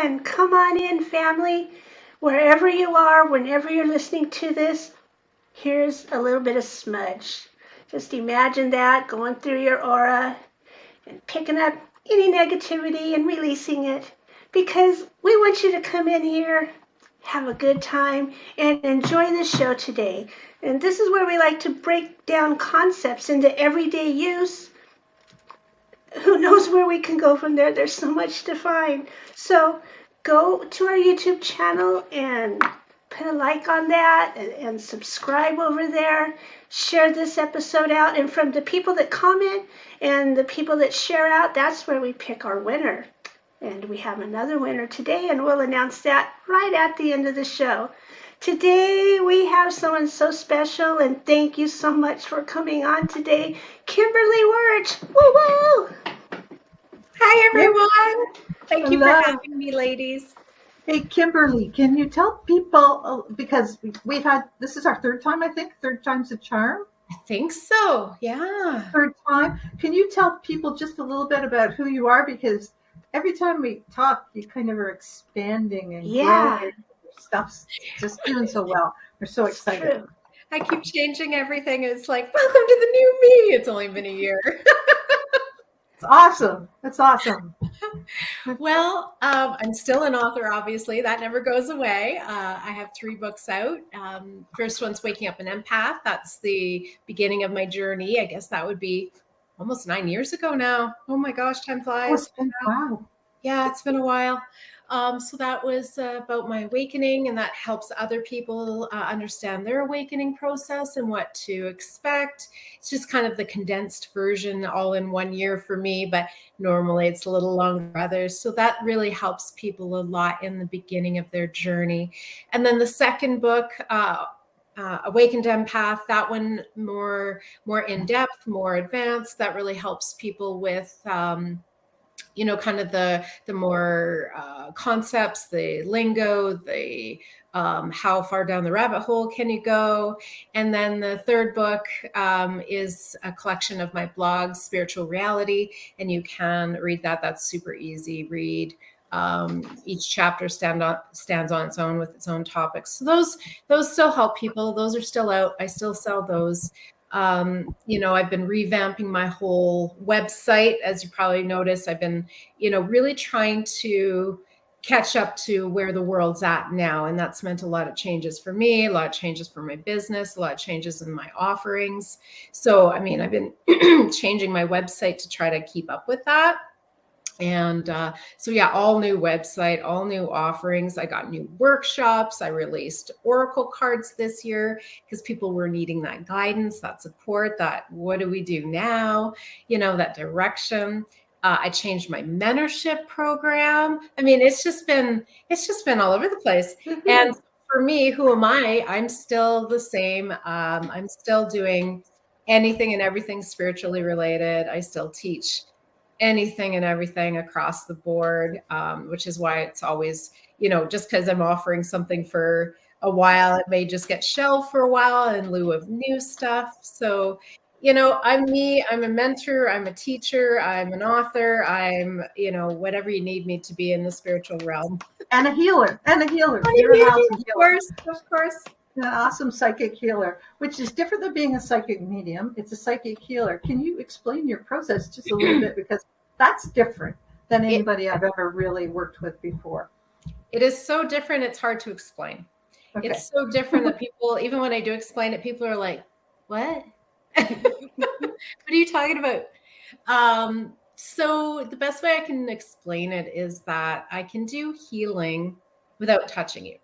on. Come on in, family. Wherever you are, whenever you're listening to this, here's a little bit of smudge. Just imagine that going through your aura and picking up any negativity and releasing it. Because we want you to come in here, have a good time, and enjoy the show today. And this is where we like to break down concepts into everyday use. Who knows where we can go from there? There's so much to find. So go to our YouTube channel and put a like on that and subscribe over there. Share this episode out. And from the people that comment and the people that share out, that's where we pick our winner. And we have another winner today, and we'll announce that right at the end of the show. Today we have someone so special, and thank you so much for coming on today, Kimberly Wuirch. Woo woo! Hi everyone. Thank you for Hello. having me, ladies. Hey, Kimberly, can you tell people, because this is our third time, I think, third time's a charm? I think so, yeah. Third time. Can you tell people just a little bit about who you are? Because every time we talk, you kind of are expanding and growing. Your stuff's just doing so well. We're so excited. True. I keep changing everything. It's like, welcome to the new me. It's only been a year. It's awesome. That's awesome. Well, I'm still an author, obviously. That never goes away. I have 3 books out. First one's Waking Up An Empath. That's the beginning of my journey. I guess that would be almost 9 years ago now. Oh my gosh, time flies. Wow. Yeah, it's been a while. So that was about my awakening, and that helps other people understand their awakening process and what to expect. It's just kind of the condensed version all in 1 year for me, but normally it's a little longer for others. So that really helps people a lot in the beginning of their journey. And then the second book, Awakened Empath, that one more in depth, more advanced. That really helps people with kind of the more concepts, the lingo, the how far down the rabbit hole can you go. And then the third book is a collection of my blogs, Spiritual Reality, and you can read that. That's super easy read. Each chapter stands on its own with its own topics. So those still help people. Those are still out. I still sell those. I've been revamping my whole website. As you probably noticed, I've been, really trying to catch up to where the world's at now. And that's meant a lot of changes for me, a lot of changes for my business, a lot of changes in my offerings. So, I've been changing my website to try to keep up with that. And all new website, all new offerings. I got new workshops. I released oracle cards this year because people were needing that guidance, that support, that what do we do now? That direction. I changed my mentorship program. It's just been all over the place. Mm-hmm. And for me, who am I? I'm still the same. I'm still doing anything and everything spiritually related. I still teach anything and everything across the board, which is why it's always, just because I'm offering something for a while, it may just get shelved for a while in lieu of new stuff. So, I'm me, I'm a mentor, I'm a teacher, I'm an author, I'm, whatever you need me to be in the spiritual realm. And a healer. You're Of course. An awesome psychic healer, which is different than being a psychic medium. It's a psychic healer. Can you explain your process just a little bit? Because that's different than anybody I've ever really worked with before. It is so different. It's hard to explain. Okay. It's so different that people, even when I do explain it, people are like, what? What are you talking about? So the best way I can explain it is that I can do healing without touching you,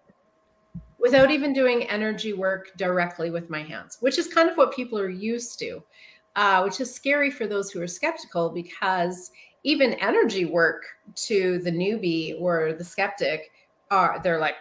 without even doing energy work directly with my hands, which is kind of what people are used to, which is scary for those who are skeptical, because even energy work to the newbie or the skeptic, they're like,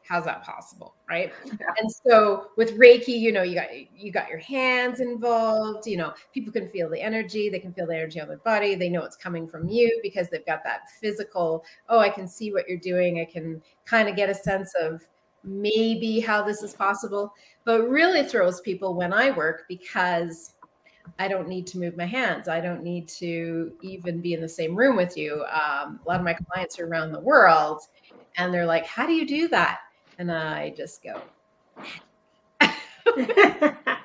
how's that possible, right? Yeah. And so with Reiki, you got your hands involved. People can feel the energy. They can feel the energy on their body. They know it's coming from you because they've got that physical, I can see what you're doing. I can kind of get a sense of maybe how this is possible. But it really throws people when I work, because I don't need to move my hands. I don't need to even be in the same room with you. A lot of my clients are around the world, And they're like, how do you do that? And I just go,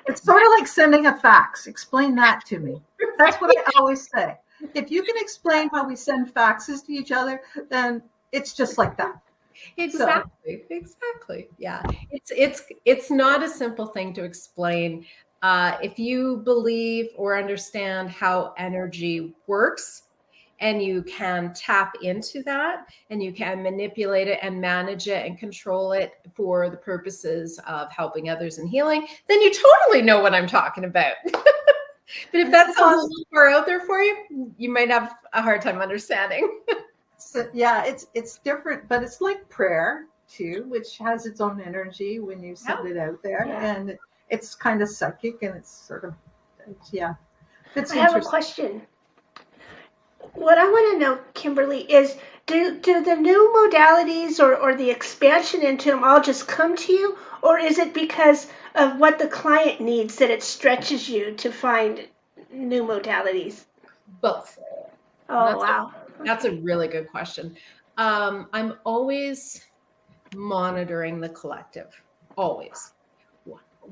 It's sort of like sending a fax. Explain that to me. That's what I always say. If you can explain how we send faxes to each other, then it's just like that. Exactly. Yeah. It's not a simple thing to explain. If you believe or understand how energy works, and you can tap into that, and you can manipulate it and manage it and control it for the purposes of helping others and healing, then you totally know what I'm talking about. But if that sounds a little far out there for you, you might have a hard time understanding. So, yeah, it's different, but it's like prayer too, which has its own energy when you send it out there, and it's kind of psychic, and it's sort of, It's I have a question. What I want to know, Kimberly, is do the new modalities or the expansion into them all just come to you, or is it because of what the client needs that it stretches you to find new modalities? Both. Oh, wow. That's a really good question. I'm always monitoring the collective, always.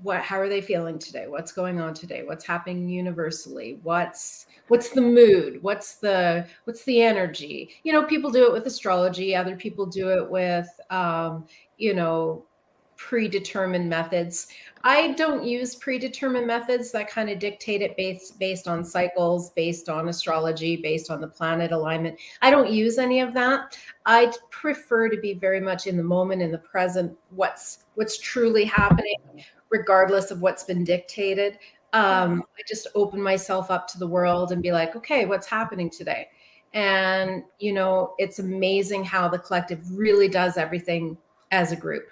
How are they feeling today? What's going on today? What's happening universally? What's the mood? What's the energy? People do it with astrology. Other people do it with, predetermined methods. I don't use predetermined methods that kind of dictate it based on cycles, based on astrology, based on the planet alignment. I don't use any of that. I prefer to be very much in the moment, in the present, what's truly happening, regardless of what's been dictated. I just open myself up to the world and be like, okay, what's happening today? And, it's amazing how the collective really does everything as a group.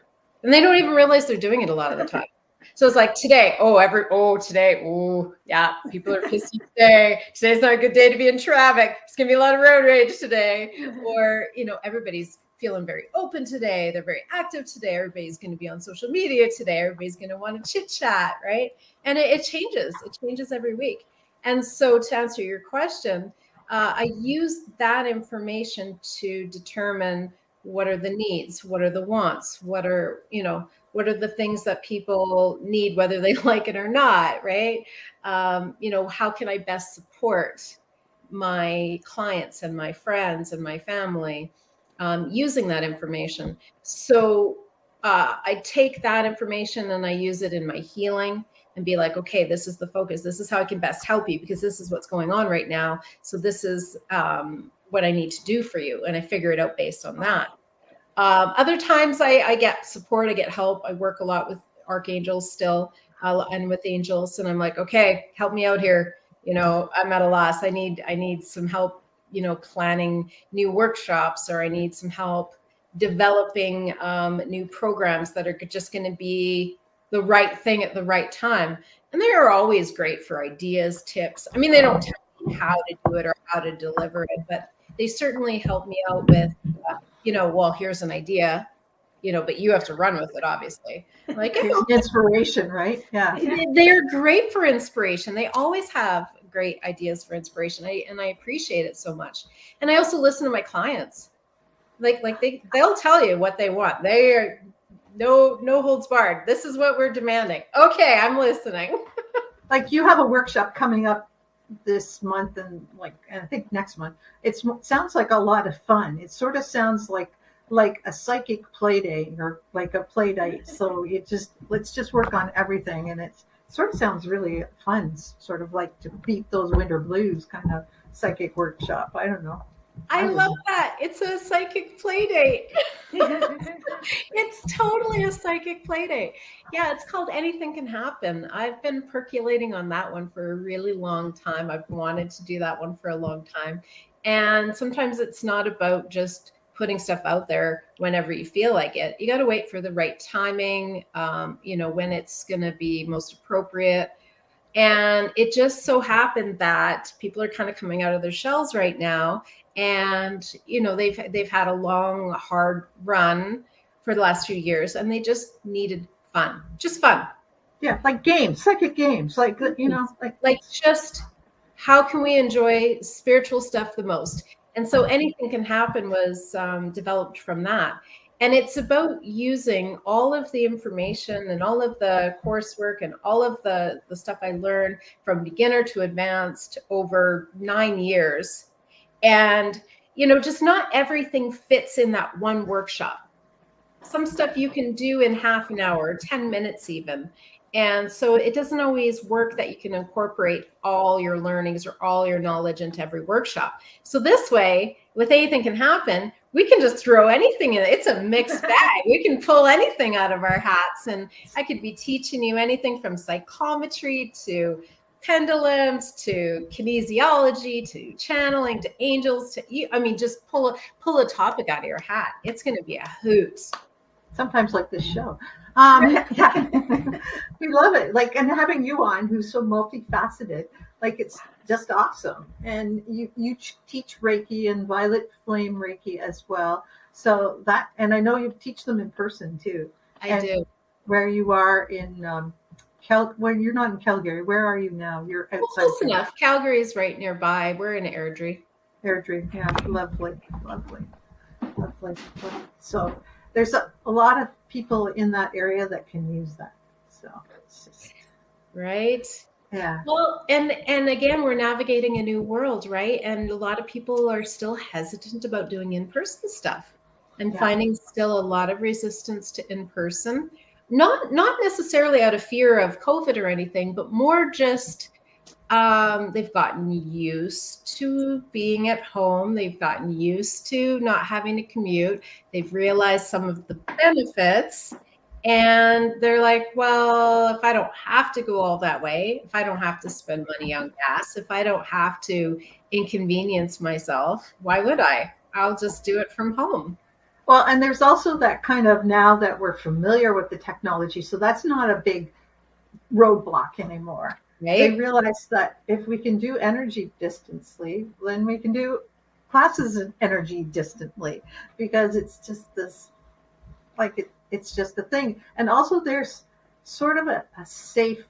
And they don't even realize they're doing it a lot of the time. So it's like today, people are pissy today. Today's not a good day to be in traffic. It's going to be a lot of road rage today. Or, everybody's feeling very open today. They're very active today. Everybody's going to be on social media today. Everybody's going to want to chit chat, right? And it changes. It changes every week. And so to answer your question, I use that information to determine what are the needs, what are the wants, what are the things that people need, whether they like it or not, right? How can I best support my clients and my friends and my family using that information? So I take that information and I use it in my healing and be like, okay, this is the focus. This is how I can best help you because this is what's going on right now. So this is what I need to do for you. And I figure it out based on that. Other times I get support, I get help. I work a lot with archangels still and with angels. And I'm like, okay, help me out here. I'm at a loss. I need some help, planning new workshops, or I need some help developing new programs that are just going to be the right thing at the right time. And they are always great for ideas, tips. I mean, they don't tell me how to do it or how to deliver it, but they certainly help me out with, well, here's an idea, but you have to run with it, obviously. Like inspiration, right? Yeah. They're great for inspiration. They always have great ideas for inspiration. And I appreciate it so much. And I also listen to my clients. Like they'll tell you what they want. They are no holds barred. This is what we're demanding. Okay, I'm listening. Like you have a workshop coming up this month and I think next month. It sounds like a lot of fun. It sort of sounds like a psychic play day or like a play date. So let's just work on everything, and it sort of sounds really fun, sort of like to beat those winter blues kind of psychic workshop. I don't know. I love that. It's a psychic play date. It's totally a psychic play date. Yeah, it's called Anything Can Happen. I've been percolating on that one for a really long time. I've wanted to do that one for a long time. And sometimes it's not about just putting stuff out there whenever you feel like it. You got to wait for the right timing, when it's going to be most appropriate. And it just so happened that people are kind of coming out of their shells right now. And, they've had a long, hard run for the last few years, and they just needed fun, just fun. Yeah. Like games, psychic games, like just how can we enjoy spiritual stuff the most? And so Anything Can Happen was developed from that. And it's about using all of the information and all of the coursework and all of the stuff I learned from beginner to advanced over 9 years. And, just not everything fits in that one workshop. Some stuff you can do in half an hour, 10 minutes even. And so it doesn't always work that you can incorporate all your learnings or all your knowledge into every workshop. So this way, with Anything Can Happen, we can just throw anything in. It's a mixed bag. We can pull anything out of our hats. And I could be teaching you anything from psychometry to pendulums to kinesiology to channeling to angels to just pull a topic out of your hat. It's going to be a hoot. Sometimes like this show. Yeah. We love it. Like, and having you on, who's so multifaceted, like it's just awesome. And you teach Reiki and Violet Flame Reiki as well. So that, and I know you teach them in person too. I do. Where you are in well, you're not in Calgary. Where are you now? You're outside. Close enough. Calgary is right nearby. We're in Airdrie. Airdrie, yeah, lovely. So there's a lot of people in that area that can use that. So it's just right. Yeah. Well, and again, we're navigating a new world, right? And a lot of people are still hesitant about doing in-person stuff and finding still a lot of resistance to in-person. Not necessarily out of fear of COVID or anything, but more just they've gotten used to being at home. They've gotten used to not having to commute. They've realized some of the benefits. And they're like, well, if I don't have to go all that way, if I don't have to spend money on gas, if I don't have to inconvenience myself, why would I? I'll just do it from home. Well, and there's also that kind of, now that we're familiar with the technology, so that's not a big roadblock anymore. Right? They realize that if we can do energy distantly, then we can do classes in energy distantly, because it's just this, like it's just a thing. And also there's sort of a safe,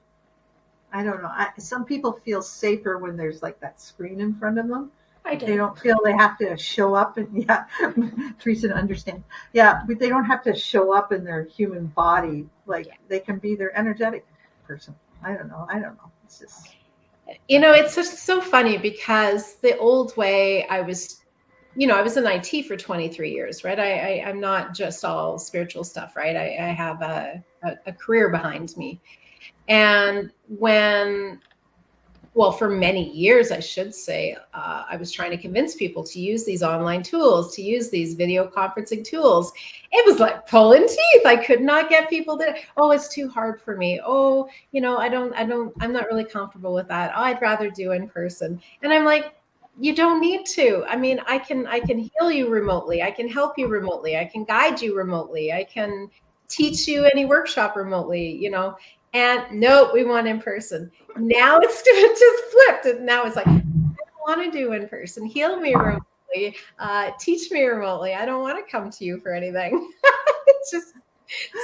I don't know, some people feel safer when there's like that screen in front of them. They don't feel they have to show up, and Teresa understand. But they don't have to show up in their human body. Like they can be their energetic person. I don't know. It's just, it's just so funny, because the old way I was in IT for 23 years, right? I'm not just all spiritual stuff, right? I have a career behind me. And for many years, I should say, I was trying to convince people to use these online tools, to use these video conferencing tools. It was like pulling teeth. I could not get people to, it's too hard for me. I'm not really comfortable with that. I'd rather do in person. And I'm like, you don't need to. I mean, I can heal you remotely. I can help you remotely. I can guide you remotely. I can teach you any workshop remotely, And no, we want in person. Now it's just flipped. And now it's like, I don't want to do in person. Heal me remotely. Teach me remotely. I don't want to come to you for anything. It's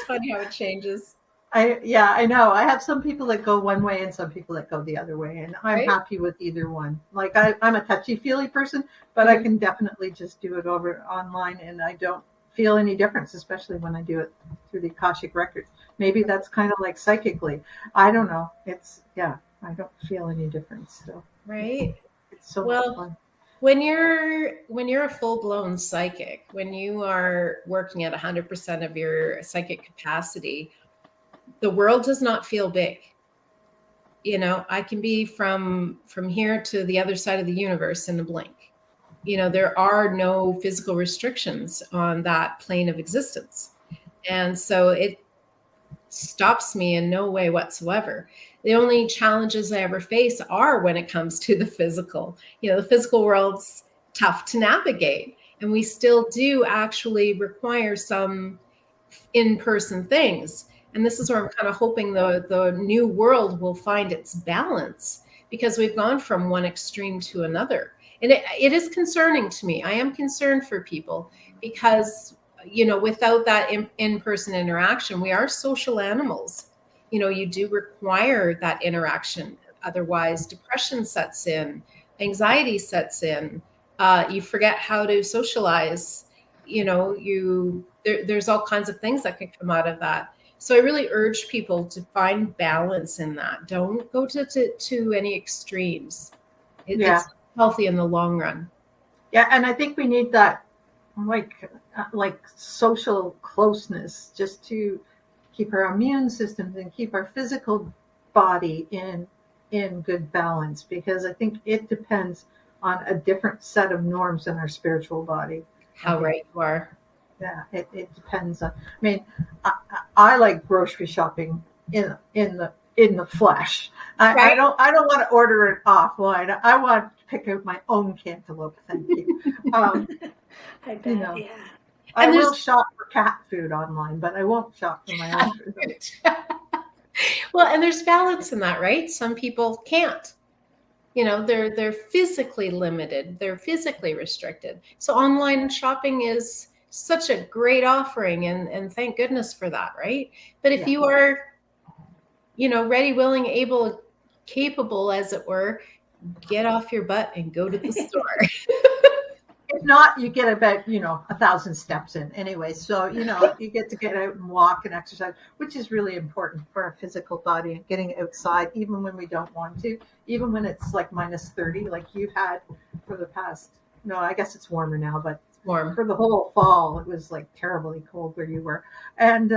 funny how it changes. I know. I have some people that go one way and some people that go the other way. And I'm happy with either one. Like I'm a touchy-feely person, but I can definitely just do it over online, and I don't feel any difference, especially when I do it through the Akashic Records. Maybe that's kind of like psychically. I don't know. I don't feel any difference. So right. It's so much fun. When you're a full-blown psychic, when you are working at 100% of your psychic capacity, the world does not feel big. I can be from here to the other side of the universe in a blink. There are no physical restrictions on that plane of existence. And so it stops me in no way whatsoever. The only challenges I ever face are when it comes to the physical. The physical world's tough to navigate, and we still do actually require some in-person things. And this is where I'm kind of hoping the new world will find its balance, because we've gone from one extreme to another. And it is concerning to me. I am concerned for people, because without that in-person interaction, we are social animals. You do require that interaction. Otherwise, depression sets in, anxiety sets in, You forget how to socialize. There's all kinds of things that can come out of that. So I really urge people to find balance in that. Don't go to any extremes. It's healthy in the long run. Yeah, and I think we need that like social closeness just to keep our immune systems and keep our physical body in good balance, because I think it depends on a different set of norms in our spiritual body. How right you are. Yeah, it depends on. I mean, I like grocery shopping in the flesh. I don't want to order it offline. I want to pick out my own cantaloupe. Thank you. I bet, yeah. I will shop for cat food online, but I won't shop for my own food. Well, and there's balance in that, right? Some people can't. They're physically limited. They're physically restricted. So online shopping is such a great offering, and thank goodness for that, right? But if you are, ready, willing, able, capable, as it were, get off your butt and go to the store. If not, you get about 1,000 steps in anyway. So you get to get out and walk and exercise, which is really important for our physical body, and getting outside even when we don't want to, even when it's like minus 30, like you've had for the past. No, I guess it's warmer now, but warm for the whole fall. It was like terribly cold where you were, and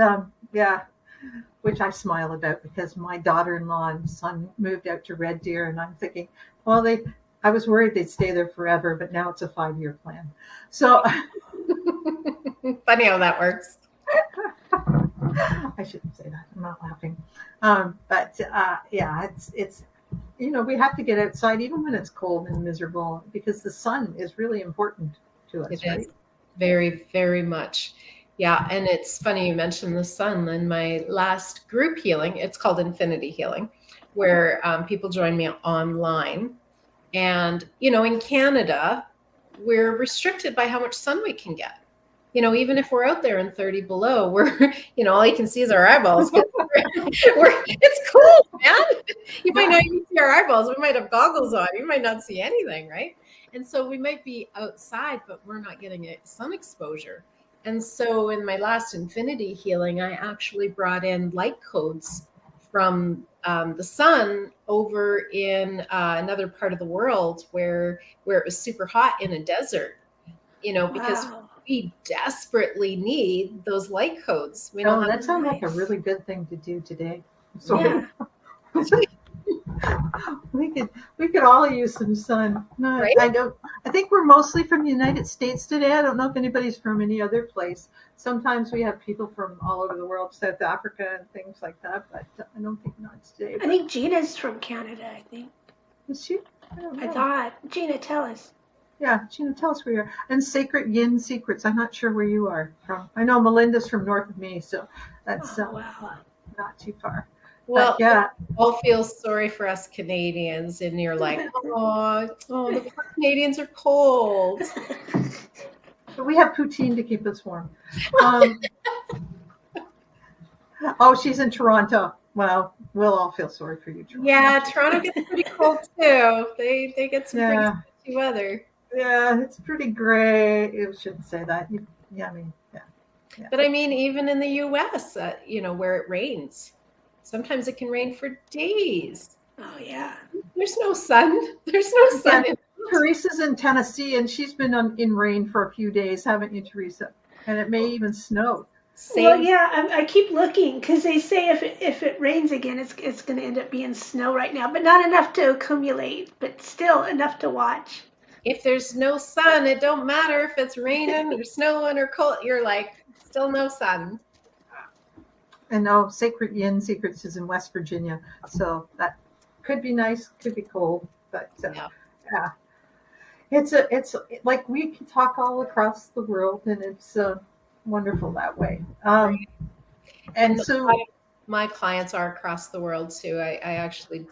which I smile about, because my daughter-in-law and son moved out to Red Deer, and I'm thinking, well, I was worried they'd stay there forever, but now it's a 5-year plan. So funny how that works. I shouldn't say that. I'm not laughing. But it's we have to get outside even when it's cold and miserable, because the sun is really important to us. It right? is very, very much. Yeah. And it's funny you mentioned the sun. In my last group healing, it's called Infinity Healing, where people join me online. And, in Canada, we're restricted by how much sun we can get. Even if we're out there in 30 below, we're, all you can see is our eyeballs. It's cold, man. You might not even see our eyeballs. We might have goggles on. You might not see anything, right? And so we might be outside, but we're not getting sun exposure. And so in my last Infinity Healing, I actually brought in light codes from the sun over in another part of the world where it was super hot in a desert, because we desperately need those light codes. That sounds like a really good thing to do today. So Yeah. we could all use some sun. No, right? I think we're mostly from the United States today. I don't know if anybody's from any other place. Sometimes we have people from all over the world, South Africa and things like that, but I don't think not today. I think Gina's from Canada, I think. Is she? I don't know. I thought. Gina, tell us. Yeah, Gina, tell us where you are. And Sacred Yin Secrets, I'm not sure where you are from. I know Melinda's from north of me, so that's not too far. Well, yeah, all feel sorry for us Canadians, and you're like, oh, the Canadians are cold. But we have poutine to keep us warm. She's in Toronto. Well, we'll all feel sorry for you, Toronto. Yeah, Toronto gets pretty cold too. They get some pretty sketchy weather. Yeah, it's pretty gray. You shouldn't say that. Yeah. But I mean, even in the U.S., where it rains, sometimes it can rain for days. Oh, yeah. There's no sun. There's no sun. Yeah. Teresa's in Tennessee, and she's been in rain for a few days, haven't you, Teresa? And it may even snow. Well, yeah, I keep looking, because they say if it rains again, it's going to end up being snow right now, but not enough to accumulate, but still enough to watch. If there's no sun, it don't matter if it's raining or snowing or cold. You're like, still no sun. And Sacred Yin Secrets is in West Virginia, so that could be nice, could be cold, but yeah. It's like we can talk all across the world, and it's wonderful that way. And so my clients are across the world too. I actually,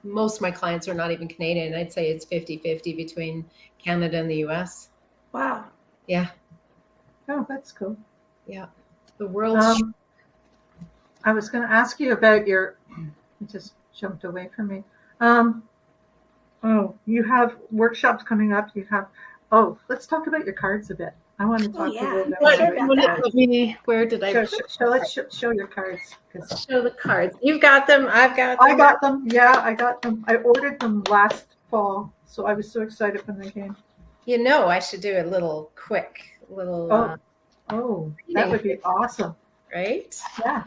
most of my clients are not even Canadian. I'd say it's 50-50 between Canada and the US. Wow. Yeah. Oh, that's cool. Yeah. The world's I was going to ask you about it just jumped away from me. You have workshops coming up. You have Oh, let's talk about your cards a bit. I want to Oh, talk yeah. a little bit What- more sure about about your that. cards. Where did I Let's show your cards. 'Cause show the cards? You've got them. I've got them. I got them. Yeah, I got them. I ordered them last fall, so I was so excited when they came. You know, I should do a little quick little Oh, that reading, would be awesome. right? Yeah.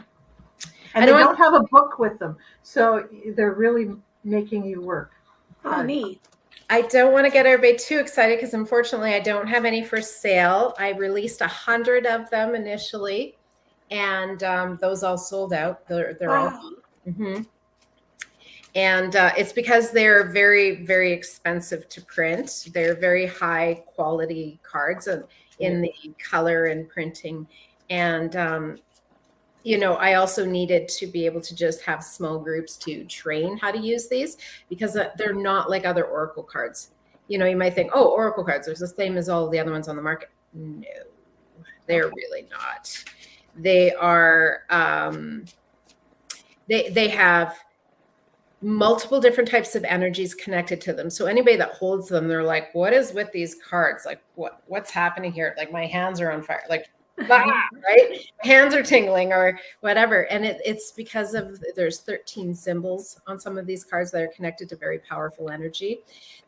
I And they don't don't have a book with them, so they're really making you work. Oh, hard. neat. I don't want to get everybody too excited because unfortunately I don't have any for sale. I released 100 of them initially, and those all sold out. They're all. Wow. Mhm. And it's because they're very, very expensive to print. They're very high quality cards in the color and printing. And, you know, I also needed to be able to just have small groups to train how to use these because they're not like other Oracle cards. You know, you might think, oh, Oracle cards are the same as all the other ones on the market. No, they're really not. They are, they have multiple different types of energies connected to them. So anybody that holds them, they're like, what is with these cards? Like what's happening here? Like my hands are on fire. Like, right? Hands are tingling or whatever. And it's because of there's 13 symbols on some of these cards that are connected to very powerful energy.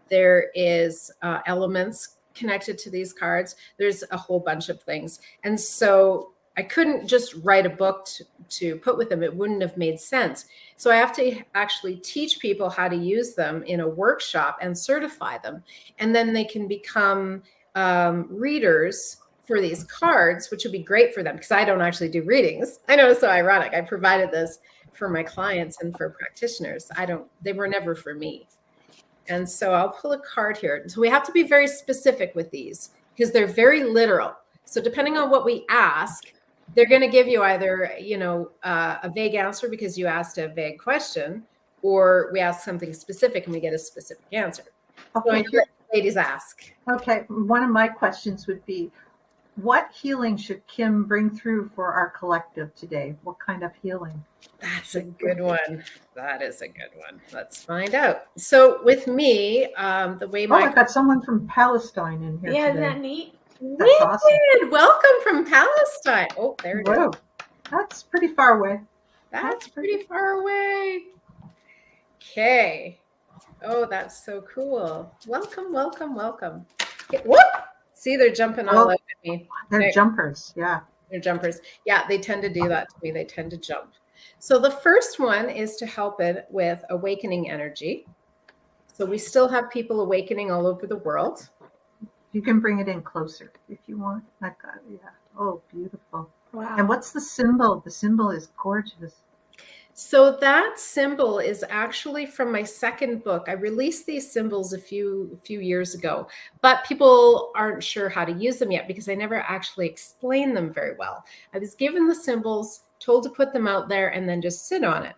There is elements connected to these cards. There's a whole bunch of things. And so I couldn't just write a book to put with them. It wouldn't have made sense. So I have to actually teach people how to use them in a workshop and certify them. And then they can become readers for these cards, which would be great for them because I don't actually do readings. I know it's so ironic. I provided this for my clients and for practitioners. They were never for me. And so I'll pull a card here. So we have to be very specific with these because they're very literal. So depending on what we ask, they're going to give you either, you know, a vague answer because you asked a vague question, or we ask something specific and we get a specific answer. Okay. So I let ladies ask. Okay. One of my questions would be, what healing should Kim bring through for our collective today? What kind of healing? That's a good one. That is a good one. Let's find out. So with me, the way my I've got someone from Palestine in here Yeah, isn't today. that neat? That's awesome. Welcome from Palestine. Oh, there it is. Whoa, that's pretty far away. That's pretty far away. Okay. Oh, that's so cool. Welcome, welcome, welcome. Whoop! See, they're jumping all out at me. They're jumpers, yeah. They're jumpers. Yeah, they tend to do that to me. They tend to jump. So the first one is to help it with awakening energy. So we still have people awakening all over the world. You can bring it in closer if you want. I've got it, yeah. Oh, beautiful. Wow. And what's the symbol? The symbol is gorgeous. So that symbol is actually from my second book. I released these symbols a few years ago, but people aren't sure how to use them yet because I never actually explained them very well. I was given the symbols, told to put them out there and then just sit on it.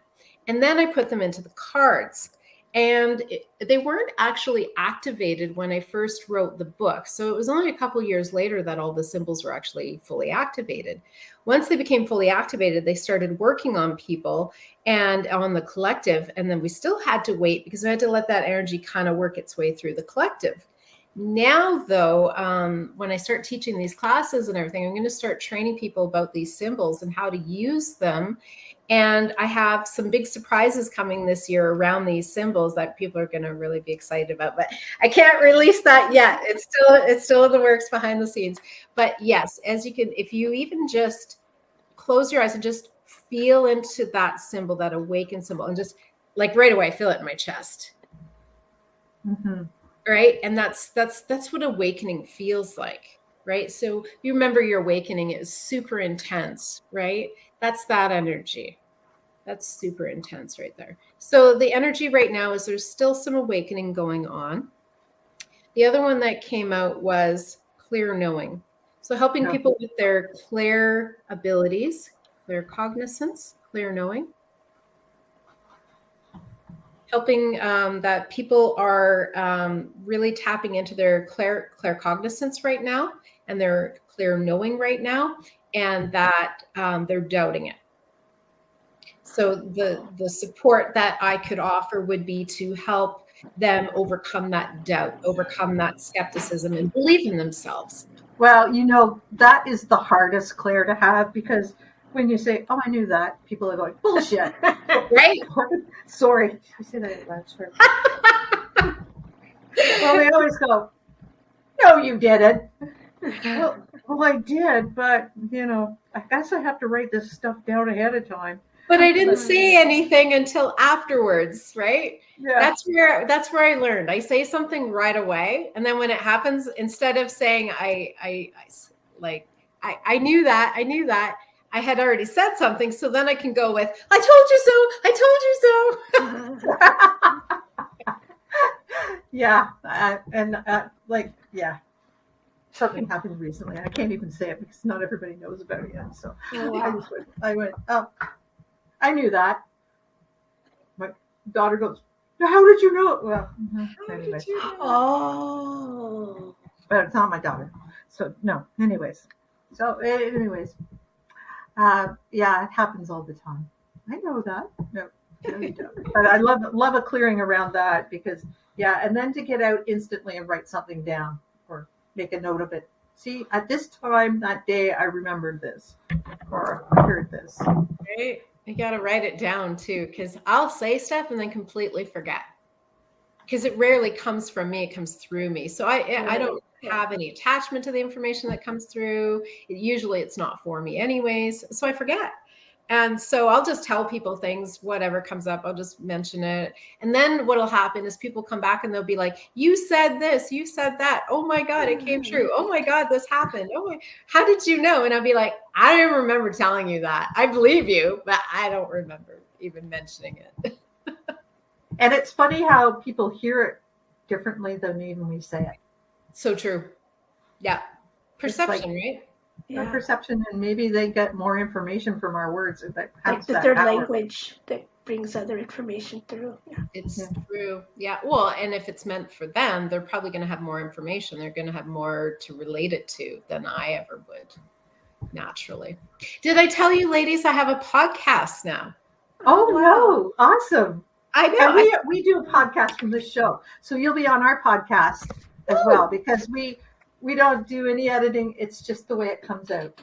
And then I put them into the cards. And they weren't actually activated when I first wrote the book. So it was only a couple years later that all the symbols were actually fully activated. Once they became fully activated, they started working on people and on the collective. And then we still had to wait because we had to let that energy kind of work its way through the collective. Now, though, when I start teaching these classes and everything, I'm going to start training people about these symbols and how to use them. And I have some big surprises coming this year around these symbols that people are going to really be excited about. But I can't release that yet. It's still in the works behind the scenes. But yes, as you can, if you even just close your eyes and just feel into that symbol, that awakened symbol, and just like right away, I feel it in my chest. Mm-hmm. Right. And that's what awakening feels like. Right. So you remember your awakening is super intense, right? That's that energy. That's super intense right there. So the energy right now is there's still some awakening going on. The other one that came out was clear knowing. So helping people with their clear abilities, clear cognizance, clear knowing. Helping that people are really tapping into their clear cognizance right now and their clear knowing right now, and that they're doubting it. So the support that I could offer would be to help them overcome that doubt, overcome that skepticism, and believe in themselves. Well, that is the hardest, Claire, to have, because when you say, "Oh, I knew that," people are going, "Bullshit." Right? Sorry. I say that last word. Well, they always go, "No, you didn't." Well, I did, but I guess I have to write this stuff down ahead of time. But I didn't say anything until afterwards, right? Yeah. That's where I learned. I say something right away, and then when it happens, instead of saying I knew that, I had already said something, so then I can go with, I told you so. Yeah, something happened recently. I can't even say it because not everybody knows about it yet. So I went, "Oh, I knew that." My daughter goes, "How did you know?" Well, anyway. Oh. But it's not my daughter. So no, anyways. Yeah, it happens all the time. I know that. No, you don't. But I love a clearing around that, because and then to get out instantly and write something down or make a note of it. See, at this time that day, I remembered this, or I heard this. Right? You got to write it down too, because I'll say stuff and then completely forget. Because it rarely comes from me; it comes through me. So I don't have any attachment to the information that comes through. Usually, it's not for me, anyways. So I forget. And so I'll just tell people things, whatever comes up, I'll just mention it. And then what'll happen is people come back and they'll be like, "You said this, you said that. Oh my God, it came true. Oh my God, this happened. How did you know?" And I'll be like, "I don't remember telling you that. I believe you, but I don't remember even mentioning it." And it's funny how people hear it differently than even we say it. So true. Yeah. Perception, right? Our perception, and maybe they get more information from our words. Like the third language that brings other information through. Yeah. It's true. Yeah. Well, and if it's meant for them, they're probably going to have more information. They're going to have more to relate it to than I ever would, naturally. Did I tell you, ladies, I have a podcast now? Oh, wow. No. Awesome. I know. And we do a podcast from this show. So you'll be on our podcast as well, because we don't do any editing. It's just the way it comes out.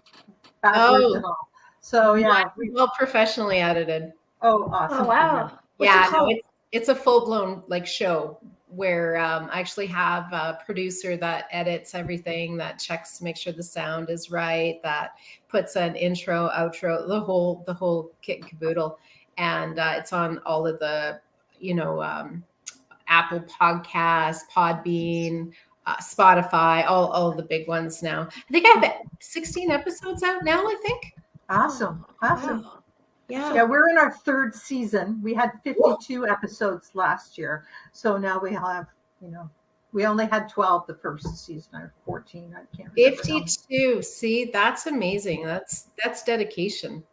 Backwards and all. So well, professionally edited. Oh, awesome. Oh, wow. It's a full-blown show where I actually have a producer that edits everything, that checks to make sure the sound is right, that puts an intro, outro, the whole kit and caboodle. And it's on all of the, Apple Podcasts, Podbean, Spotify, all of the big ones now. I think I have 16 episodes out now, I think. Awesome. Wow. Yeah, we're in our third season. We had 52 episodes last year. So now we have, we only had 12 the first season, or 14. I can't remember. 52. See, that's amazing. That's dedication.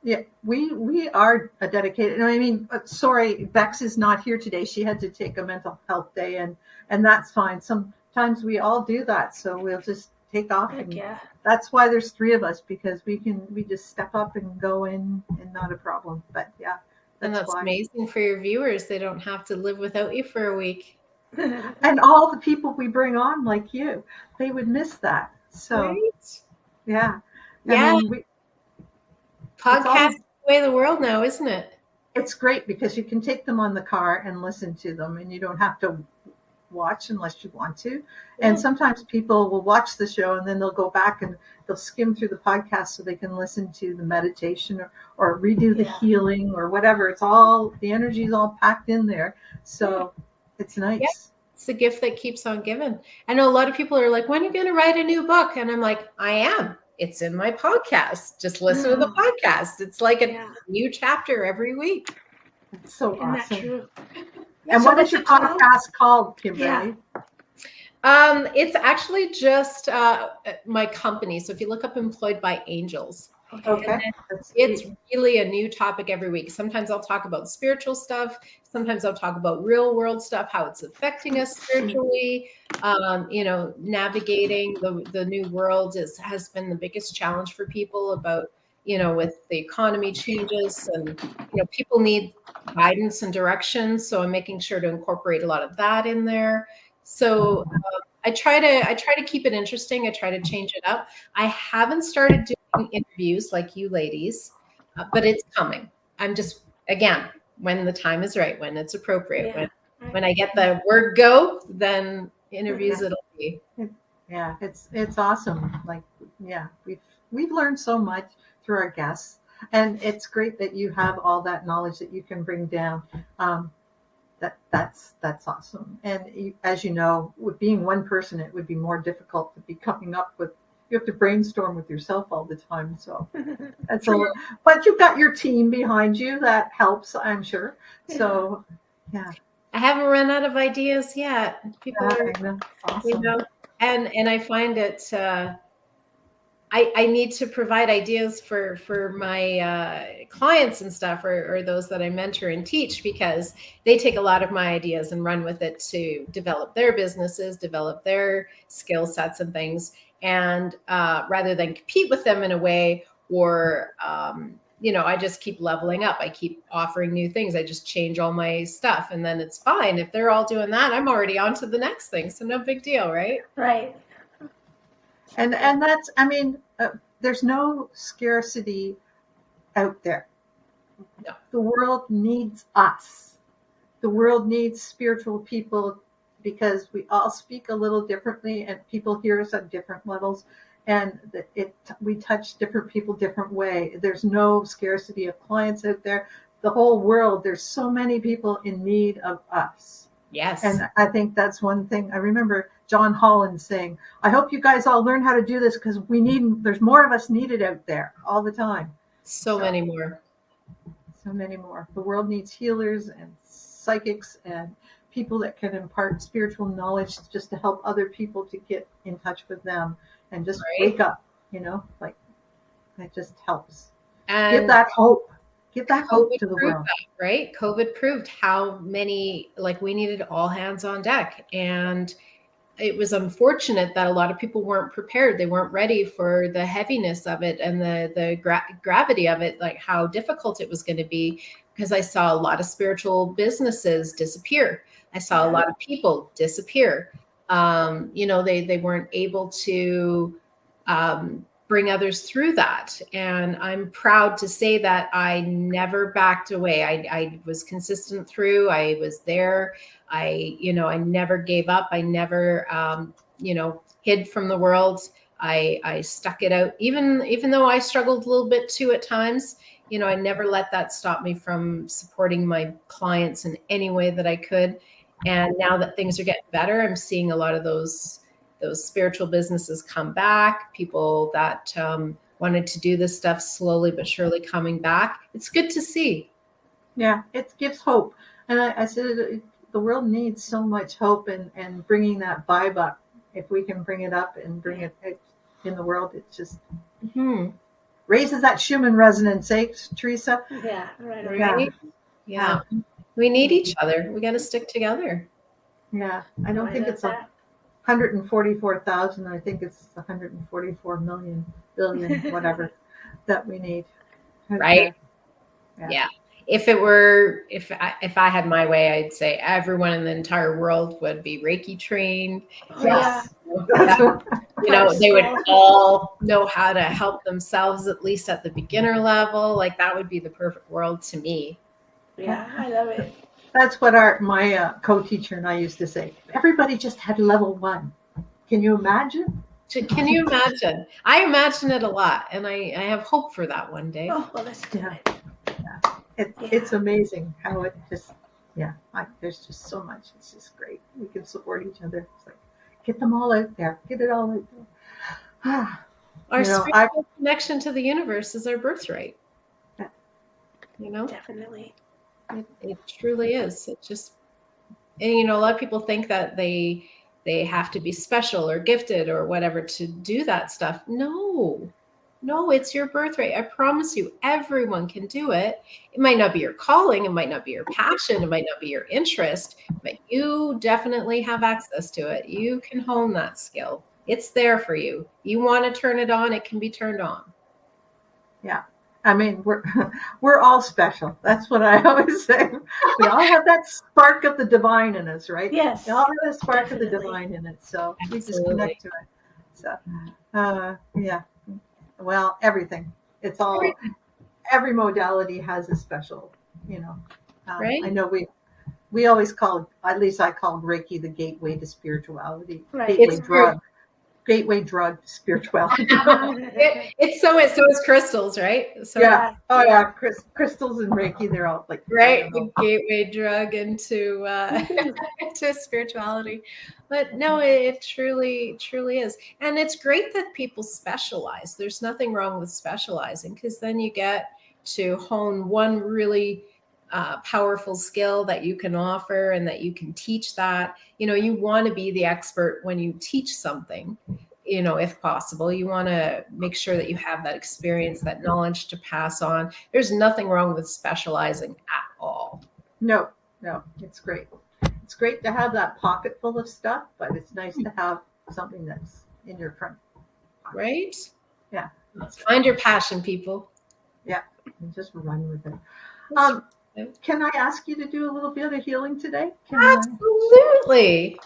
Yeah, we are a dedicated. I mean, sorry, Bex is not here today. She had to take a mental health day, and that's fine. Sometimes we all do that, so we'll just take off. That's why there's 3 of us, because we just step up and go in, and not a problem. But that's amazing for your viewers. They don't have to live without you for a week. And all the people we bring on, like you, they would miss that. So right? Yeah. Podcast the way of the world now, isn't it? It's great because you can take them on the car and listen to them, and you don't have to watch unless you want to. And sometimes people will watch the show and then they'll go back and they'll skim through the podcast so they can listen to the meditation or redo the healing or whatever. It's all, the energy is all packed in there. So it's nice. Yeah. It's the gift that keeps on giving. I know a lot of people are like, when are you going to write a new book? And I'm like, I am. It's in my podcast. Just listen to the podcast. It's like a new chapter every week. It's so awesome. Isn't that true? And what is your podcast called, Kimberly? It's actually just my company. So if you look up Employed by Angels, it's really a new topic every week. Sometimes I'll talk about spiritual stuff. Sometimes I'll talk about real world stuff, how it's affecting us spiritually. Navigating the new world has been the biggest challenge for people about with the economy changes, and people need guidance and direction. So I'm making sure to incorporate a lot of that in there. So I try to keep it interesting. I try to change it up. I haven't started doing interviews like you ladies, but it's coming. I'm just, again, when the time is right, when it's appropriate, when I get the word go, then interviews it'll be. Yeah, it's awesome. Like, yeah, we've learned so much through our guests, and it's great that you have all that knowledge that you can bring down. That's awesome. And as you know, with being one person, it would be more difficult to be coming up with. You have to brainstorm with yourself all the time. So that's but you've got your team behind you that helps, I'm sure. So yeah. I haven't run out of ideas yet. People are, awesome. And I find it. I need to provide ideas for my clients and stuff, or those that I mentor and teach, because they take a lot of my ideas and run with it to develop their businesses, develop their skill sets and things. And rather than compete with them in a way, or I just keep leveling up. I keep offering new things. I just change all my stuff, and then it's fine. If they're all doing that, I'm already on to the next thing. So no big deal, right? Right. And that's, there's no scarcity out there. No. The world needs us. The world needs spiritual people, because we all speak a little differently, and people hear us at different levels, and we touch different people different way. There's no scarcity of clients out there. The whole world, there's so many people in need of us. Yes. And I think that's one thing. I remember John Holland saying, I hope you guys all learn how to do this, because there's more of us needed out there all the time. So many more. So many more. The world needs healers and psychics and people that can impart spiritual knowledge just to help other people to get in touch with them and just wake up, like that just helps. And give that hope. Give that hope to the world. That, right? COVID proved how many, we needed all hands on deck. And it was unfortunate that a lot of people weren't prepared. They weren't ready for the heaviness of it and the gravity of it, like how difficult it was going to be, because I saw a lot of spiritual businesses disappear. I saw a lot of people disappear. They weren't able to bring others through that. And I'm proud to say that I never backed away. I was consistent through. I was there. I never gave up. I never, hid from the world. I stuck it out, even though I struggled a little bit too at times. I never let that stop me from supporting my clients in any way that I could. And now that things are getting better, I'm seeing a lot of those spiritual businesses come back, people that wanted to do this stuff slowly but surely coming back. It's good to see. Yeah, it gives hope. And I said, the world needs so much hope, and bringing that vibe up. If we can bring it up and bring it in the world, it just raises that Schumann resonance, Teresa? Yeah, right. Yeah. We need each other. We got to stick together. Yeah, I don't think it's 144,000. I think it's 144 million, billion, whatever that we need. Right. Yeah. If I had my way, I'd say everyone in the entire world would be Reiki trained. Yes. They would all know how to help themselves, at least at the beginner level. Like, that would be the perfect world to me. Yeah, I love it. That's what my co-teacher and I used to say. Everybody just had level 1. Can you imagine? Can you imagine? I imagine it a lot, and I have hope for that one day. Oh, well, let's do it. It's amazing how it just, there's just so much. It's just great. We can support each other. It's like, get them all out there. Get it all out there. Our spiritual connection to the universe is our birthright. Definitely. It truly is. It just, and a lot of people think that they have to be special or gifted or whatever to do that stuff. No, it's your birthright. I promise you, everyone can do it. It might not be your calling. It might not be your passion. It might not be your interest, but you definitely have access to it. You can hone that skill. It's there for you. You want to turn it on, it can be turned on. Yeah. I mean, we're all special. That's what I always say. We all have that spark of the divine in us, right? Yes. We all have that spark Definitely. of the divine in it. So we just Absolutely. connect to it. So, yeah. Well, everything. It's all, every modality has a special, Right. I know we always call, at least I call Reiki the gateway to spirituality. Right. Gateway drug to spirituality. So is crystals, right? So Yeah. Oh yeah. Crystals and Reiki, they're all like, right, the gateway drug into to spirituality. But no, it truly is, and it's great that people specialize. There's nothing wrong with specializing, because then you get to hone one really powerful skill that you can offer and that you can teach. That you want to be the expert when you teach something. If possible, you want to make sure that you have that experience, that knowledge to pass on. There's nothing wrong with specializing at all. No, it's great. It's great to have that pocket full of stuff, but it's nice to have something that's in your front pocket. Right? Yeah. Find your passion, people. Yeah, and just run with it. Can I ask you to do a little bit of healing today? Absolutely.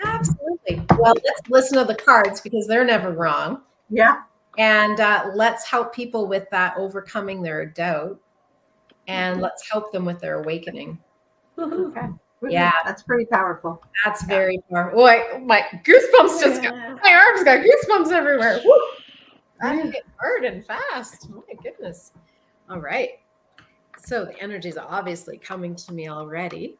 Absolutely. Well, let's listen to the cards, because they're never wrong. Yeah. And let's help people with that, overcoming their doubt. And let's help them with their awakening. Okay. Yeah. That's pretty powerful. That's very powerful. Oh, my goosebumps my arms got goosebumps everywhere. Woo! That's getting hard and fast. My goodness. All right. So the energy is obviously coming to me already.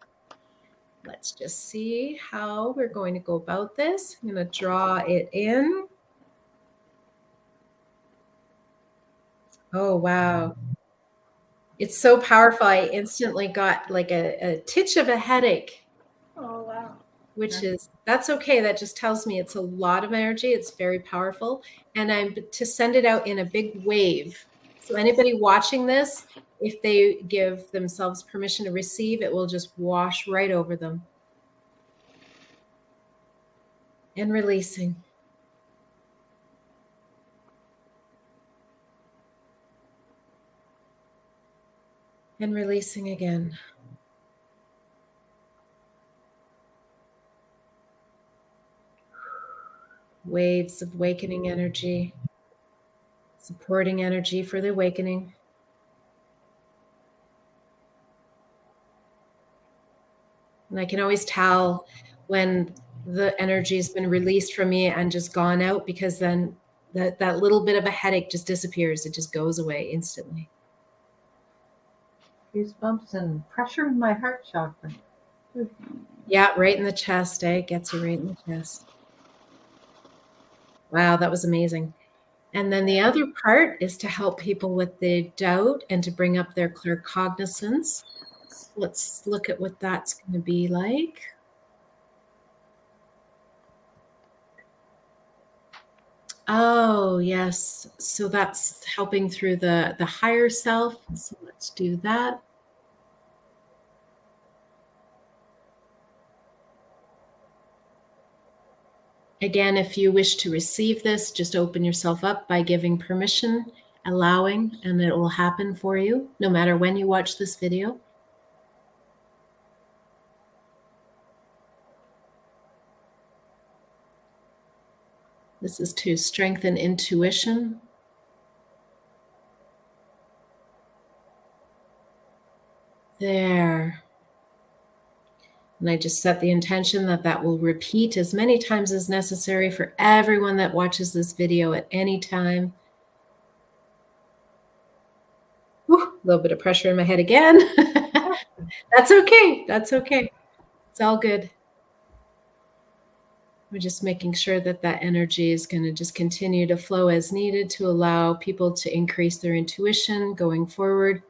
Let's just see how we're going to go about this. I'm going to draw it in. Oh, wow. It's so powerful. I instantly got like a titch of a headache. Oh, wow. That's okay. That just tells me it's a lot of energy. It's very powerful. And I'm to send it out in a big wave. So anybody watching this, if they give themselves permission to receive, it will just wash right over them. And releasing. And releasing again. Waves of awakening energy, supporting energy for the awakening. And I can always tell when the energy has been released from me and just gone out, because then that little bit of a headache just disappears. It just goes away instantly. Goosebumps and pressure in my heart chakra. Yeah, right in the chest, eh? It gets you right in the chest. Wow, that was amazing. And then the other part is to help people with the doubt and to bring up their claircognizance. Let's look at what that's going to be like. Oh, yes. So that's helping through the higher self. So let's do that. Again, if you wish to receive this, just open yourself up by giving permission, allowing, and it will happen for you, no matter when you watch this video. This is to strengthen intuition. There. And I just set the intention that will repeat as many times as necessary for everyone that watches this video at any time. Whew, a little bit of pressure in my head again. That's okay. That's okay. It's all good. We're just making sure that energy is going to just continue to flow as needed to allow people to increase their intuition going forward.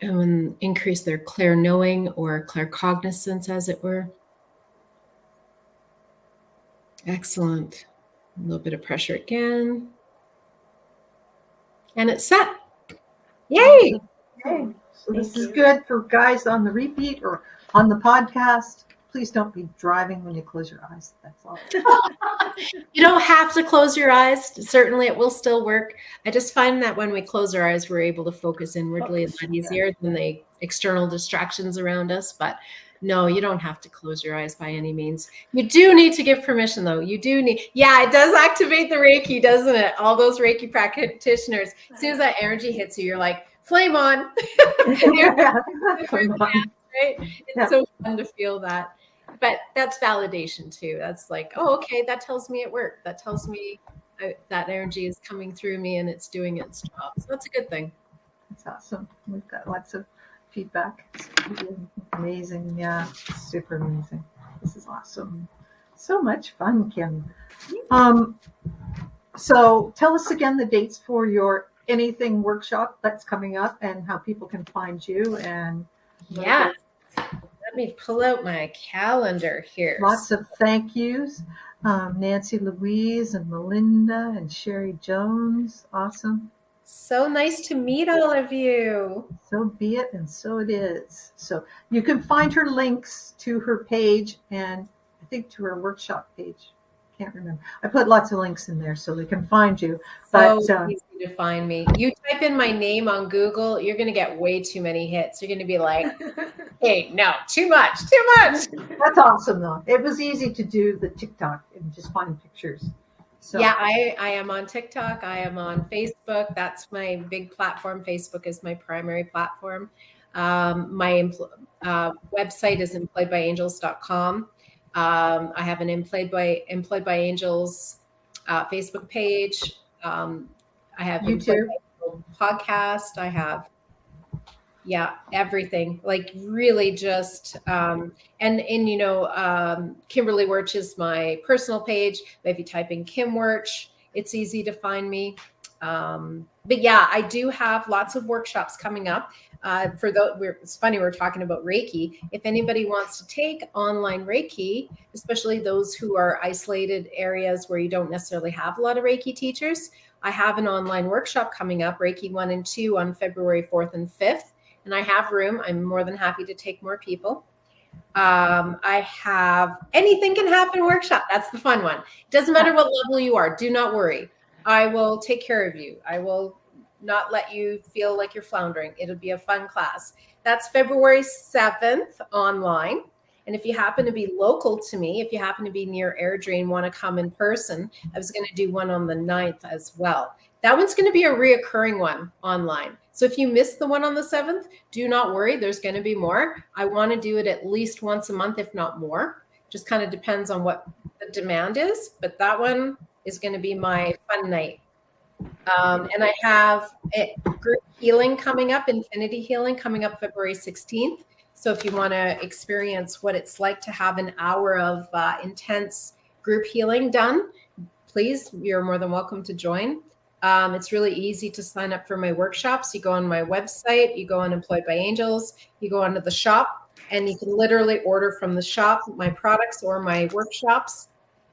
And increase their clair-knowing or claircognizance, as it were. Excellent. A little bit of pressure again. And it's set. Yay! Okay. So this is good for guys on the repeat or on the podcast. please don't be driving when you close your eyes. That's all. You don't have to close your eyes. Certainly it will still work. I just find that when we close our eyes, we're able to focus inwardly a lot easier than the external distractions around us. But no, you don't have to close your eyes by any means. You do need to give permission, though. You do need, it does activate the Reiki, doesn't it? All those Reiki practitioners, as soon as that energy hits you, you're like, flame on. Right? It's so fun to feel that. But that's validation too. That's like, oh, okay, that tells me it worked. That tells me that energy is coming through me and it's doing its job. So that's a good thing. That's awesome. We've got lots of feedback. It's amazing. Yeah, super amazing. This is awesome. So much fun, Kim. So tell us again the dates for your anything workshop that's coming up and how people can find you. And let me pull out my calendar here. Lots of thank yous. Nancy Louise and Melinda and Sherry Jones. Awesome. So nice to meet all of you. So be it, and so it is. So you can find her links to her page and I think to her workshop page. Can't remember. I put lots of links in there so they can find you. But easy to find me. You type in my name on Google, you're going to get way too many hits. You're going to be like, hey, no, too much. That's awesome, though. It was easy to do the TikTok and just find pictures. So. Yeah, I am on TikTok. I am on Facebook. That's my big platform. Facebook is my primary platform. My website is employedbyangels.com. I have an Employed by Angels Facebook page. I have YouTube podcast. I have everything. Like really just and Kimberly Wuirch is my personal page. But if you type in Kim Wuirch, it's easy to find me. But yeah, I do have lots of workshops coming up. For those, it's funny, we're talking about Reiki. If anybody wants to take online Reiki, especially those who are isolated areas where you don't necessarily have a lot of Reiki teachers, I have an online workshop coming up, Reiki 1 and 2 on February 4th and 5th. And I have room. I'm more than happy to take more people. I have anything can happen workshop. That's the fun one. It doesn't matter what level you are. Do not worry. I will take care of you. I will not let you feel like you're floundering. It'll be a fun class. That's February 7th online. And if you happen to be local to me, if you happen to be near Airdrie and want to come in person, I was going to do one on the 9th as well. That one's going to be a reoccurring one online. So if you missed the one on the 7th, do not worry. There's going to be more. I want to do it at least once a month, if not more. Just kind of depends on what the demand is. But that one is going to be my fun night. And I have a group healing coming up, Infinity Healing, coming up February 16th. So if you want to experience what it's like to have an hour of intense group healing done, please, you're more than welcome to join. It's really easy to sign up for my workshops. You go on my website, you go on Employed by Angels, you go onto the shop, and you can literally order from the shop my products or my workshops.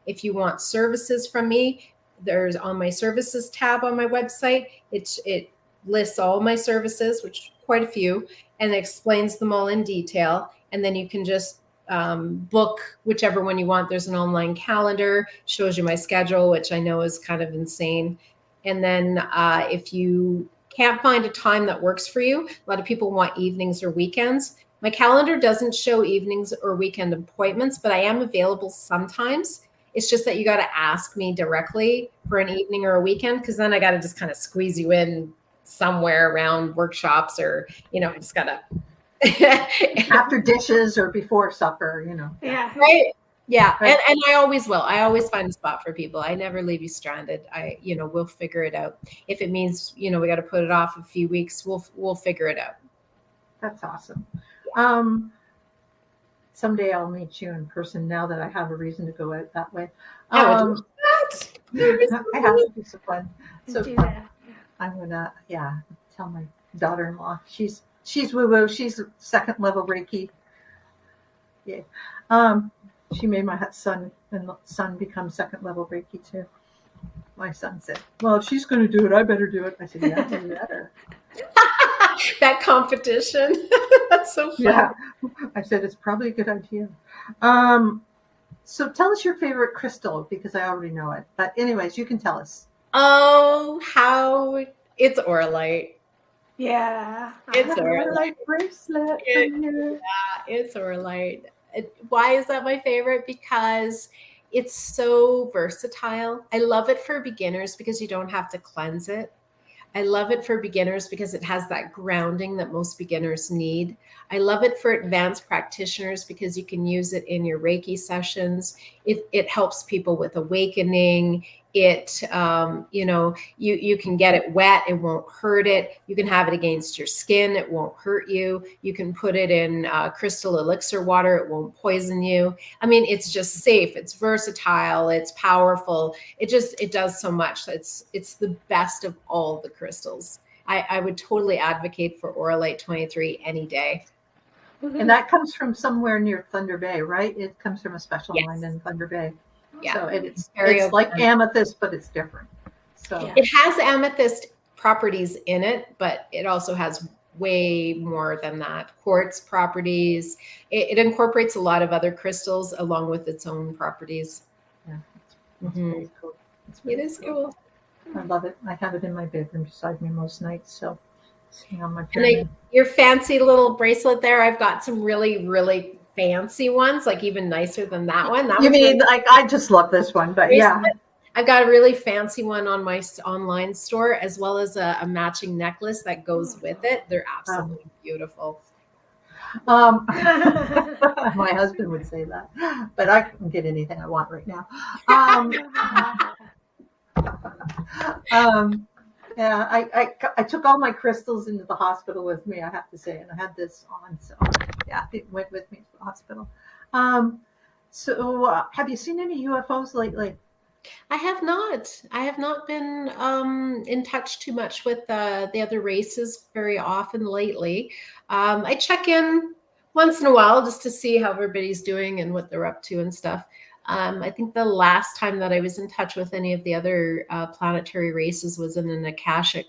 If you want services from me, there's on my services tab on my website. It lists all my services, which quite a few, and it explains them all in detail. And then you can just book whichever one you want. There's an online calendar, shows you my schedule, which I know is kind of insane. And then if you can't find a time that works for you, a lot of people want evenings or weekends. My calendar doesn't show evenings or weekend appointments, but I am available sometimes. It's just that you got to ask me directly for an evening or a weekend, because then I got to just kind of squeeze you in somewhere around workshops, or, just got to. After dishes or before supper, Yeah. Right. Yeah. Right. And I always will. I always find a spot for people. I never leave you stranded. We'll figure it out. If it means, we got to put it off a few weeks, we'll figure it out. That's awesome. Someday I'll meet you in person now that I have a reason to go out that way. I have to do some fun. So Do that. I'm gonna, tell my daughter-in-law. She's woo-woo. She's second level Reiki. Yeah. She made my son become second level Reiki too. My son said, "Well, if she's going to do it, I better do it." I said, "Yeah, you better." That competition. That's so fun. Yeah. I said, it's probably a good idea. So tell us your favorite crystal, because I already know it. But anyways, you can tell us. Oh, how it's Auralite. Yeah. It's Auralite bracelet for you. It's Auralite. Why is that my favorite? Because it's so versatile. I love it for beginners because you don't have to cleanse it. I love it for beginners because it has that grounding that most beginners need. I love it for advanced practitioners because you can use it in your Reiki sessions. It helps people with awakening. It, you can get it wet. It won't hurt it. You can have it against your skin. It won't hurt you. You can put it in crystal elixir water. It won't poison you. I mean, it's just safe. It's versatile. It's powerful. It does so much. It's the best of all the crystals. I would totally advocate for Auralite 23 any day. And that comes from somewhere near Thunder Bay, right? It comes from a special line in Thunder Bay. Yeah. So it's like amethyst, but it's different. So it has amethyst properties in it, but it also has way more than that. Quartz properties. It incorporates a lot of other crystals along with its own properties. Yeah, it's really cool. It is cool. I love it. I have it in my bedroom beside me most nights. So on my and your fancy little bracelet there, I've got some really, really fancy ones, like even nicer than that one. You mean, like, I just love this one, but yeah. I've got a really fancy one on my online store, as well as a matching necklace that goes with it. They're absolutely beautiful. My husband would say that, but I can get anything I want right now. Yeah, I took all my crystals into the hospital with me, I have to say, and I had this on, so yeah, it went with me to the hospital. So have you seen any UFOs lately? I have not. I have not been in touch too much with the other races very often lately. I check in once in a while just to see how everybody's doing and what they're up to and stuff. I think the last time that I was in touch with any of the other planetary races was in an Akashic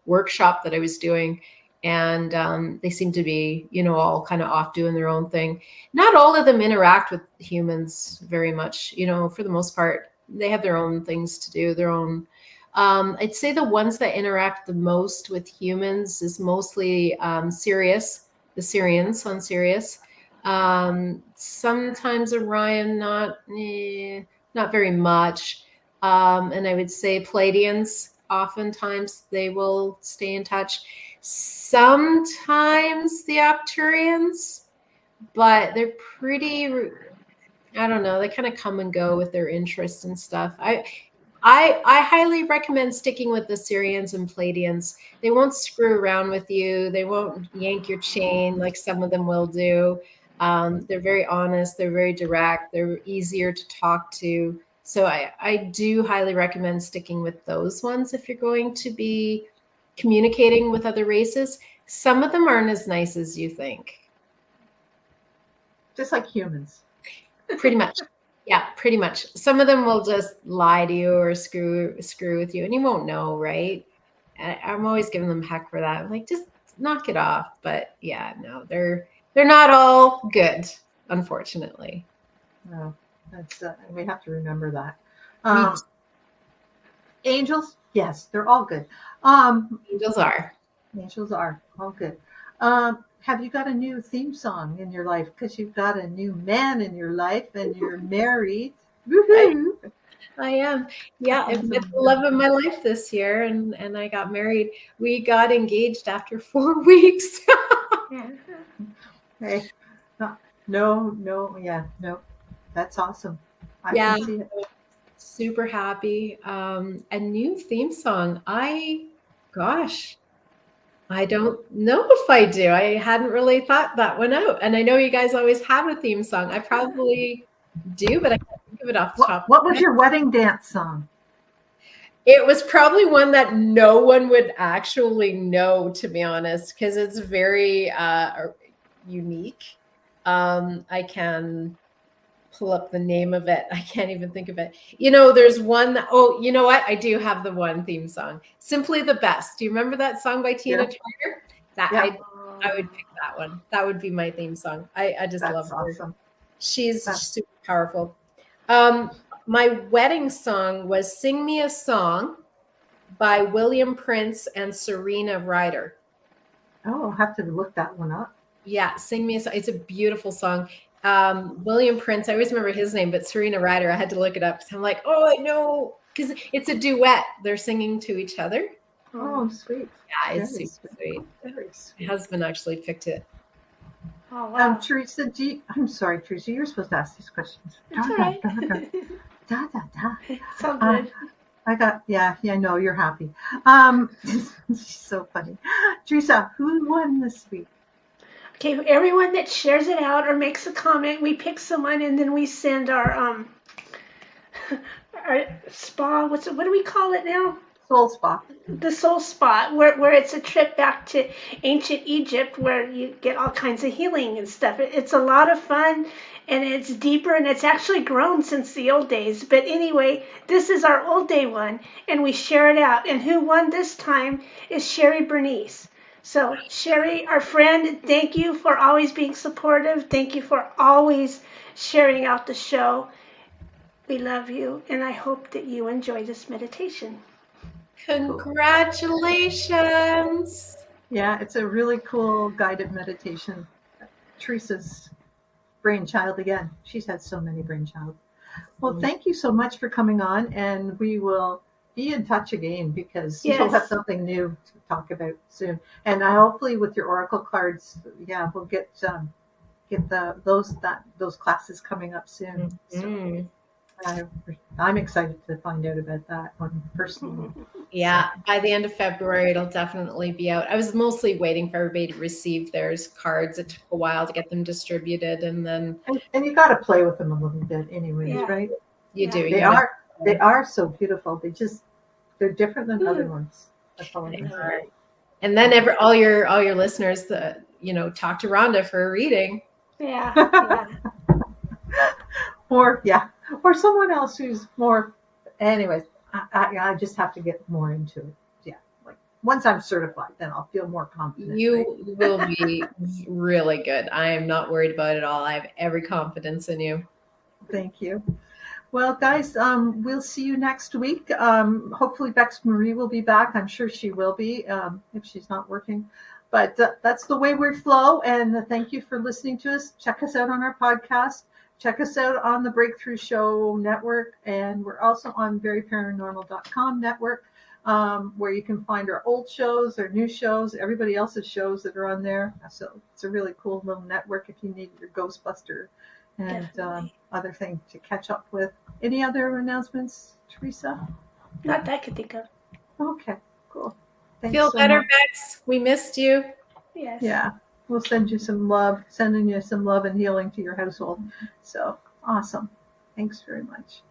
workshop that I was doing. And they seem to be, all kind of off doing their own thing. Not all of them interact with humans very much, for the most part. They have their own things to do, their own. I'd say the ones that interact the most with humans is mostly Sirius, the Syrians on Sirius. Sometimes Orion, not very much. And I would say Pleiadians, oftentimes they will stay in touch. Sometimes the Arcturians, but they're pretty, I don't know, they kind of come and go with their interests and stuff. I highly recommend sticking with the Syrians and Pleiadians. They won't screw around with you. They won't yank your chain like some of them will do. They're very honest. They're very direct. They're easier to talk to. So I do highly recommend sticking with those ones if you're going to be communicating with other races. Some of them aren't as nice as you think. Just like humans. Pretty much. Yeah, pretty much. Some of them will just lie to you or screw with you, and you won't know, right? I'm always giving them heck for that. I'm like, just knock it off. But yeah, no, they're not all good, unfortunately. No, that's we have to remember that. Angels, yes, they're all good. Angels are all good. Have you got a new theme song in your life? Because you've got a new man in your life and you're married. Woohoo! I am. Yeah, I've met the love of my life this year, and I got married. We got engaged after 4 weeks. Hey, no. That's awesome. I can see it. Super happy. A new theme song. I don't know if I do. I hadn't really thought that one out. And I know you guys always have a theme song. I probably do, but I can't think of it off the top. What was your wedding dance song? It was probably one that no one would actually know, to be honest, because it's very unique. I can pull up the name of it. I can't even think of it. There's one that, you know what? I do have the one theme song. Simply the Best. Do you remember that song by Tina Turner? I would pick that one. That would be my theme song. I just love her. Awesome. She's super powerful. My wedding song was Sing Me a Song by William Prince and Serena Ryder. Oh, I'll have to look that one up. Yeah, Sing Me a Song. It's a beautiful song. William Prince, I always remember his name, but Serena Ryder, I had to look it up because I'm like, oh, I know, because it's a duet. They're singing to each other. Oh, sweet. Yeah, it's Very super sweet. Very My sweet. husband actually picked it. Oh, wow. Teresa, I'm sorry, Teresa, you're supposed to ask these questions. That's all right. It's all good. I know, you're happy. She's so funny. Teresa, who won this week? Okay, everyone that shares it out or makes a comment, we pick someone and then we send our spa. What do we call it now? Soul Spa. The soul spot, where it's a trip back to ancient Egypt where you get all kinds of healing and stuff. It's a lot of fun and it's deeper and it's actually grown since the old days. But anyway, this is our old day one and we share it out. And who won this time is Sherry Bernice. So Sherry, our friend, thank you for always being supportive. Thank you for always sharing out the show. We love you and I hope that you enjoy this meditation. Congratulations. Yeah, it's a really cool guided meditation. Teresa's brainchild again. She's had so many brainchild. Well, thank you so much for coming on, and we will be in touch again because you'll have something new to talk about soon. And hopefully with your oracle cards, we'll get those classes coming up soon. So I'm excited to find out about that one personally. Yeah, by the end of February, it'll definitely be out. I was mostly waiting for everybody to receive their cards. It took a while to get them distributed, and then and you got to play with them a little bit, anyways, right? You do. They are so beautiful. They're different than other ones. That's all I can say. And then all your listeners, talk to Rhonda for a reading. Yeah. Or someone else who's more. Anyways, I just have to get more into it. Yeah, like once I'm certified, then I'll feel more confident. You will be really good. I am not worried about it all. I have every confidence in you. Thank you. Well, guys, we'll see you next week. Hopefully Bex Marie will be back. I'm sure she will be if she's not working. But that's the Wayward Flow. And thank you for listening to us. Check us out on our podcast. Check us out on the Breakthrough Show Network. And we're also on veryparanormal.com network, where you can find our old shows, our new shows, everybody else's shows that are on there. So it's a really cool little network if you need your Ghostbuster and other thing to catch up with. Any other announcements, Teresa? Not that I could think of. Okay, cool. Thanks Feel so better, much. Bex. We missed you. Yes. Yeah, we'll send you some love, sending you some love and healing to your household. So awesome. Thanks very much.